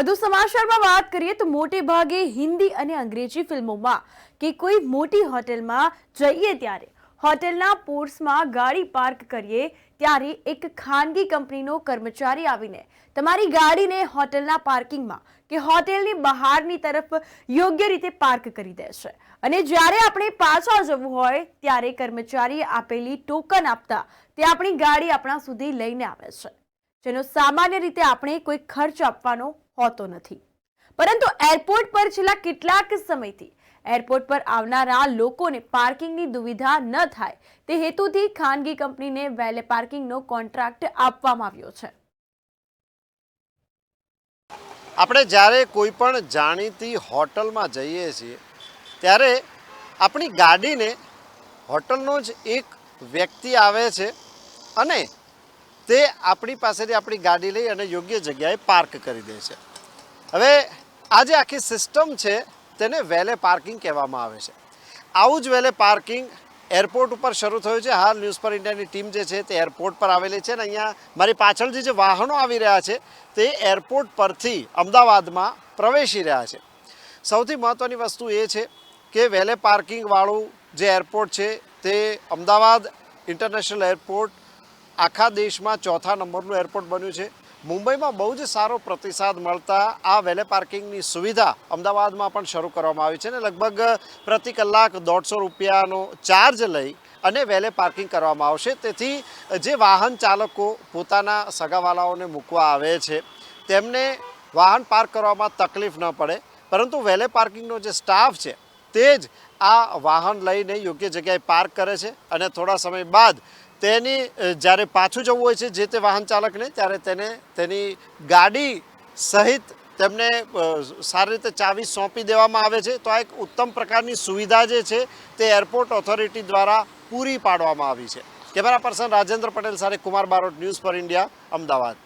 વધુ સમાચારમાં વાત કરીએ તો મોટે ભાગે હિન્દી અને અંગ્રેજી ફિલ્મોમાં કે કોઈ મોટી હોટેલમાં જઈએ ત્યારે હોટેલના પોર્ટ્સમાં ગાડી પાર્ક કરીએ ત્યારે એક ખાનગી કંપનીનો કર્મચારી આવીને તમારી ગાડીને હોટેલના પાર્કિંગમાં કે હોટેલની બહારની તરફ યોગ્ય રીતે પાર્ક કરી દે છે અને જ્યારે આપણે પાછા જવું હોય ત્યારે કર્મચારીએ આપેલી ટોકન આપતા તે આપણી ગાડી આપણા સુધી લઈને આવે છે, જેનો સામાન્ય રીતે આપણે કોઈ ખર્ચ આપવાનો હોતો નથી. પરંતુ એરપોર્ટ પર છેલ્લા કેટલાક સમયથી એરપોર્ટ પર આવનારા લોકોને પાર્કિંગની દુવિધા ન થાય તે હેતુથી ખાનગી કંપનીને વેલે પાર્કિંગનો કોન્ટ્રાક્ટ આપવામાં આવ્યો છે. આપણે જ્યારે કોઈ પણ જાણીતી હોટલમાં જઈએ છીએ ત્યારે આપણી ગાડીને હોટલનો જ એક વ્યક્તિ આવે છે અને તે આપણી પાસેથી આપણી ગાડી લઈ અને યોગ્ય જગ્યાએ પાર્ક કરી દે છે. હવે આ જે આખી સિસ્ટમ છે તેને વેલે પાર્કિંગ કહેવામાં આવે છે. આવું જ વેલે પાર્કિંગ એરપોર્ટ ઉપર શરૂ થયું છે. હાલ ન્યૂઝ પર ઇન્ડિયાની ટીમ જે છે તે એરપોર્ટ પર આવેલી છે અને અહીંયા મારી પાછળ જે વાહનો આવી રહ્યા છે તે એરપોર્ટ પરથી અમદાવાદમાં પ્રવેશી રહ્યા છે. સૌથી મહત્ત્વની વસ્તુ એ છે કે વેલે પાર્કિંગવાળું જે એરપોર્ટ છે તે અમદાવાદ ઇન્ટરનેશનલ એરપોર્ટ આખા દેશમાં 4થા નંબરનું એરપોર્ટ બન્યું છે. મુંબઈમાં બહુ જ સારો પ્રતિસાદ મળતા આ વેલે પાર્કિંગની સુવિધા અમદાવાદમાં પણ શરૂ કરવામાં આવી છે અને લગભગ પ્રતિ કલાક 150 રૂપિયાનો ચાર્જ લઈ અને વેલે પાર્કિંગ કરવામાં આવશે. તેથી જે વાહન ચાલકો પોતાના સગાવાલાઓને મૂકવા આવે છે તેમને વાહન પાર્ક કરવામાં તકલીફ ન પડે, પરંતુ વેલે પાર્કિંગનો જે સ્ટાફ છે તે જ આ વાહન લઈને યોગ્ય જગ્યાએ પાર્ક કરે છે અને થોડા સમય બાદ તેની જ્યારે પાછું જવું હોય છે જે તે વાહન ચાલકને ત્યારે તેને તેની ગાડી સહિત તેમને સારી રીતે ચાવી સોંપી દેવામાં આવે છે. તો આ એક ઉત્તમ પ્રકારની સુવિધા જે છે તે એરપોર્ટ ઓથોરિટી દ્વારા પૂરી પાડવામાં આવી છે. કેમેરા પર્સન રાજેન્દ્ર પટેલ સાથે કુમાર બારોટ, ન્યૂઝ પર ઇન્ડિયા, અમદાવાદ.